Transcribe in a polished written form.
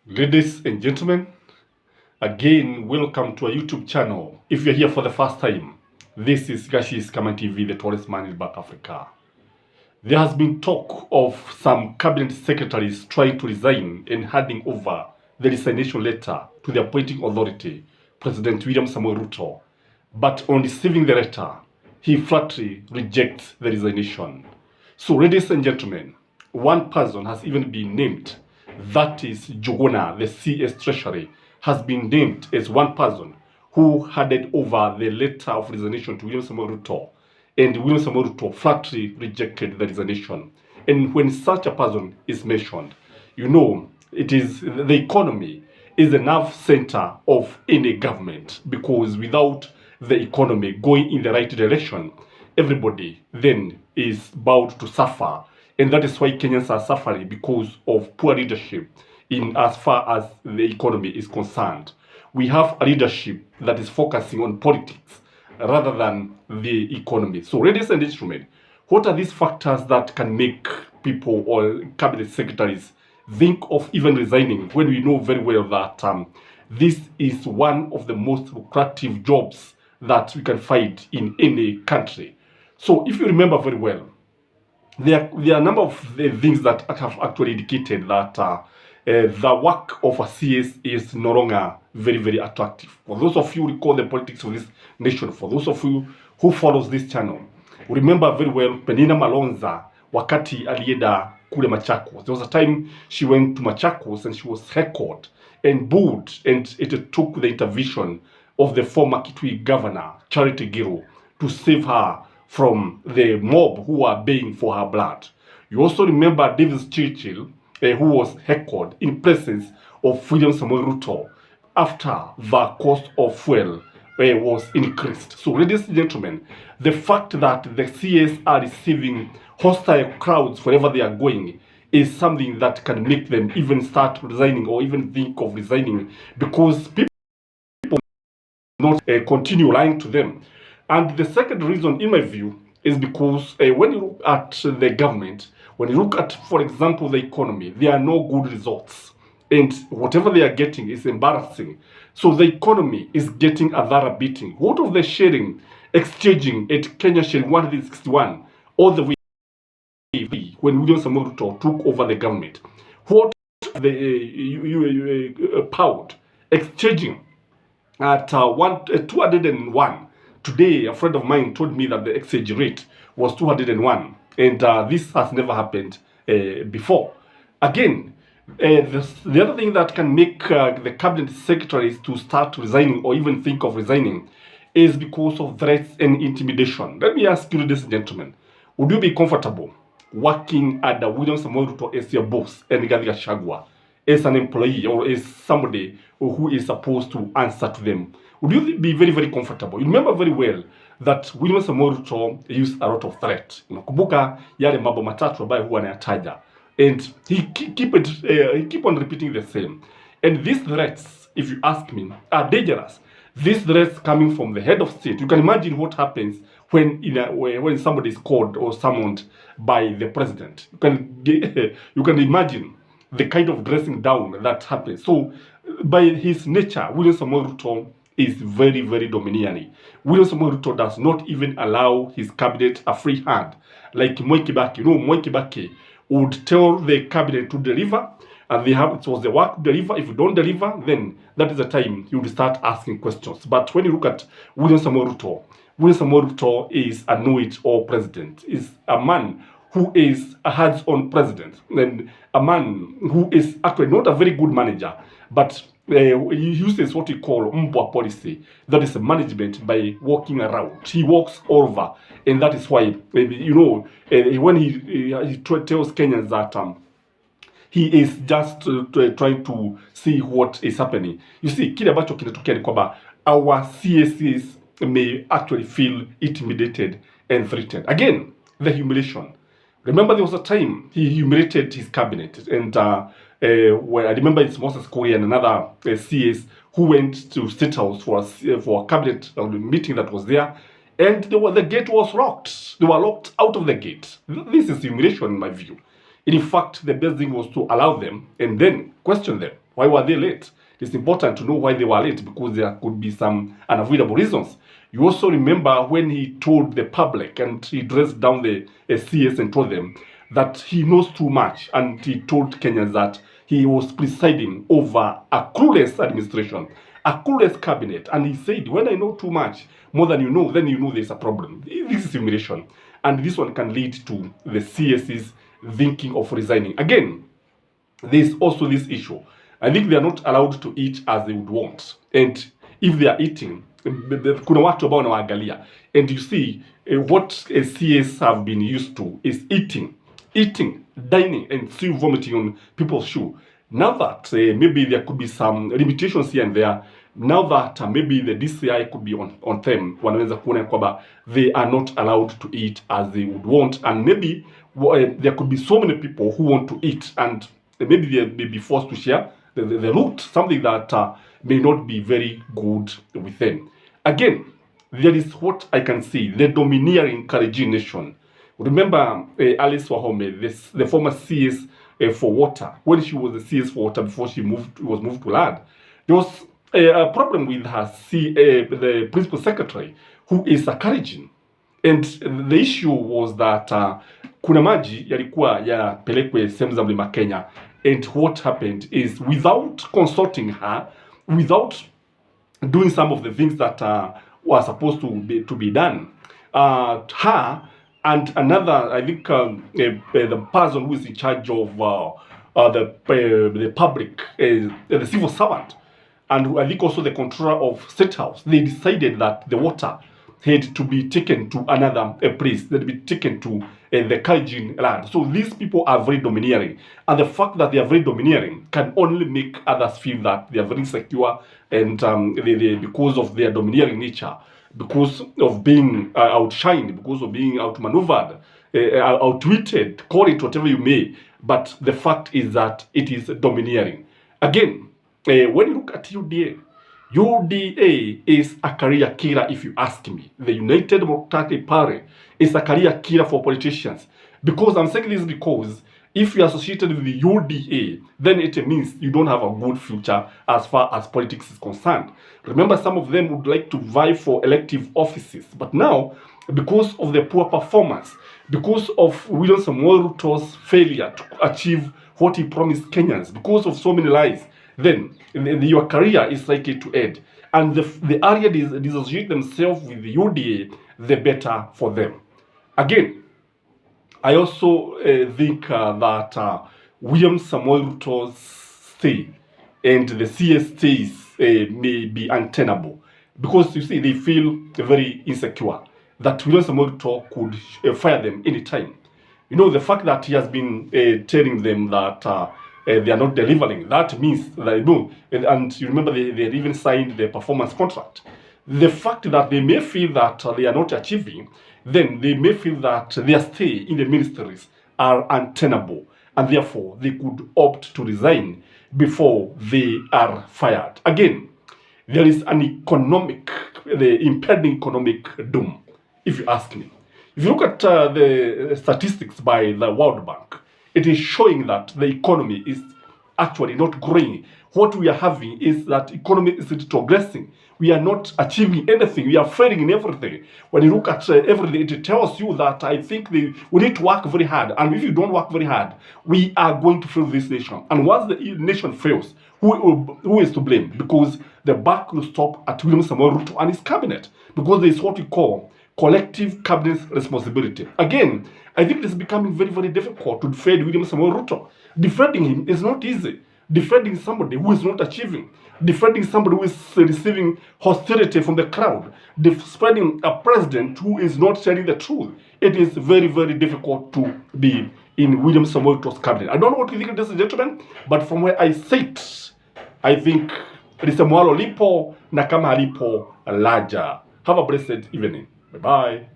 Ladies and gentlemen, again, welcome to our YouTube channel. If you're here for the first time, this is Skyman TV, the tallest man in South Africa. There has been talk of some cabinet secretaries trying to resign and handing over the resignation letter to the appointing authority, President William Samoei Ruto. But on receiving the letter, he flatly rejects the resignation. So, ladies and gentlemen, one person has even been named. That is Njuguna, the CS Treasury, has been named as one person who handed over the letter of resignation to William Samoei Ruto. And William Samoei Ruto flatly rejected the resignation. And when such a person is mentioned, you know, it is the economy is the nerve center of any government, because without the economy going in the right direction, everybody then is bound to suffer. And that is why Kenyans are suffering, because of poor leadership in as far as the economy is concerned. We have a leadership that is focusing on politics rather than the economy. So, ladies and gentlemen, what are these factors that can make people or cabinet secretaries think of even resigning, when we know very well that this is one of the most lucrative jobs that we can find in any country? So, if you remember very well, there are a number of things that have actually indicated that the work of a CS is no longer very, very attractive. For those of you who recall the politics of this nation, for those of you who follows this channel, remember very well Penina Malonza wakati alienda kule Machakos. There was a time she went to Machakos and she was heckled and booed, and it took the intervention of the former Kitui governor, Charity Giru, to save her from the mob who were baying for her blood. You also remember Davis Churchill, who was heckled in presence of William Samoei Ruto after the cost of fuel was increased. So, ladies and gentlemen, the fact that the CS are receiving hostile crowds wherever they are going is something that can make them even start resigning or even think of resigning, because people not continue lying to them. And the second reason, in my view, is because when you look at the government, when you look at, for example, the economy, there are no good results. And whatever they are getting is embarrassing. So the economy is getting a thorough beating. What of the sharing, exchanging at Kenya sharing 161 all the way when William Samoei Ruto took over the government? What the pound exchanging at 201? Today, a friend of mine told me that the exchange rate was 201, and this has never happened before. Again, the other thing that can make the cabinet secretaries to start resigning or even think of resigning is because of threats and intimidation. Let me ask you, ladies and gentlemen, would you be comfortable working under William Samoei Ruto as your boss and Rigathi Gachagua as an employee or as somebody who is supposed to answer to them? Would you be very, very comfortable? You remember very well that William Samoei Ruto used a lot of threat. Unakumbuka yale mambo matatu ambayo huwa anayataja, and he keep on repeating the same. And these threats, if you ask me, are dangerous. These threats coming from the head of state. You can imagine what happens when somebody is called or summoned by the president. You can imagine the kind of dressing down that happens. So, by his nature, William Samoei Ruto is very, very domineering. William Samoei Ruto does not even allow his cabinet a free hand. Like Mwai Kibaki, Mwai Kibaki would tell the cabinet to deliver, and it was the work to deliver. If you don't deliver, then that is the time you would start asking questions. But when you look at William Samoei Ruto is a know-it-all president, is a man who is a hands-on president, and a man who is actually not a very good manager, but he uses what we call move.The policy. That is management by walking around. He walks all over, and that is why, when he tells Kenyans that he is just trying to see what is happening. You see, kile ambacho kinatokea ni kwamba our CSs may actually feel intimidated and threatened. Again, the humiliation. Remember, there was a time he humiliated his cabinet, and where I remember it's Moses Korea and another CS who went to State House for a cabinet meeting that was there, and the gate was locked. They were locked out of the gate. This is humiliation in my view. In fact, the best thing was to allow them and then question them. Why were they late? It's important to know why they were late, because there could be some unavoidable reasons. You also remember when he told the public, and he dressed down the CS and told them that he knows too much, and he told Kenyans that he was presiding over a clueless administration, a clueless cabinet, and he said, when I know too much, more than you know, then you know there's a problem. This is humiliation, and this one can lead to the CSs thinking of resigning. Again, there's also this issue. I think they are not allowed to eat as they would want, and if they are eating, kuna watu ambao wanawaangalia, and you see what CS have been used to is eating, dining, and still vomiting on people's shoe. Now that maybe there could be some limitations here and there, now that maybe the DCI could be on them, wanaweza kuona kwamba they are not allowed to eat as they would want, and maybe there could be so many people who want to eat, and maybe they may be forced to share the loot, something that may not be very good with them. Again, there is what I can see, the domineering Kalenjin nation. Remember Alice Wahome, the former CS for water, when she was the CS for water before she was moved to land. There was a problem with her the principal secretary, who is a Kalenjin. And the issue was that kuna maji yalikuwa yapelekwe sehemu za Mlima Kenya, and what happened is, without consulting her, without doing some of the things that were supposed to be done, her and another, I think the person who is in charge of the public, the civil servant, and I think also the controller of State House, they decided that the water had to be taken to another place, that be taken to the Kalenjin land. So these people are very domineering, and the fact that they are very domineering can only make others feel that they are very secure, and because of their domineering nature, because of being outshined, because of being outmaneuvered, outwitted, call it whatever you may, but the fact is that it is domineering. Again, when you look at UDA is a career killer, if you ask me. The United Democratic Party is a career killer for politicians. Because I'm saying this because if you're associated with the UDA, then it means you don't have a good future as far as politics is concerned. Remember, some of them would like to vie for elective offices. But now, because of the poor performance, because of William Samoei Ruto's failure to achieve what he promised Kenyans, because of so many lies, then your career is likely to end. And the area they dissociate themselves with the UDA, the better for them. Again, I also think that William Samoei Ruto's stay and the CS stays may be untenable, because you see, they feel very insecure that William Samoei Ruto could fire them anytime. You know, the fact that he has been telling them that they are not delivering, that means that no. And you remember they even signed the performance contract. The fact that they may feel that they are not achieving, then they may feel that their stay in the ministries are untenable, and therefore they could opt to resign before they are fired. Again, there is an the impending economic doom, if you ask me. If you look at the statistics by the World Bank, it is showing that the economy is actually not growing. What we are having is that economy is retrogressing. We are not achieving anything. We are failing in everything. When you look at everything, it tells you that I think we need to work very hard. And if you don't work very hard, we are going to fail this nation. And once the nation fails, who is to blame? Because the buck will stop at William Samoei Ruto and his cabinet. Because there is what we call collective cabinet responsibility. Again, I think it is becoming very, very difficult to defend William Samoei Ruto. Defending him is not easy. Defending somebody who is not achieving. Defending somebody who is receiving hostility from the crowd. Defending a president who is not telling the truth. It is very, very difficult to be in William Samoei Ruto's cabinet. I don't know what you think, ladies and gentlemen, but from where I sit, I think lisemwalo lipo na kama lipo laja. Have a blessed evening. Bye-bye.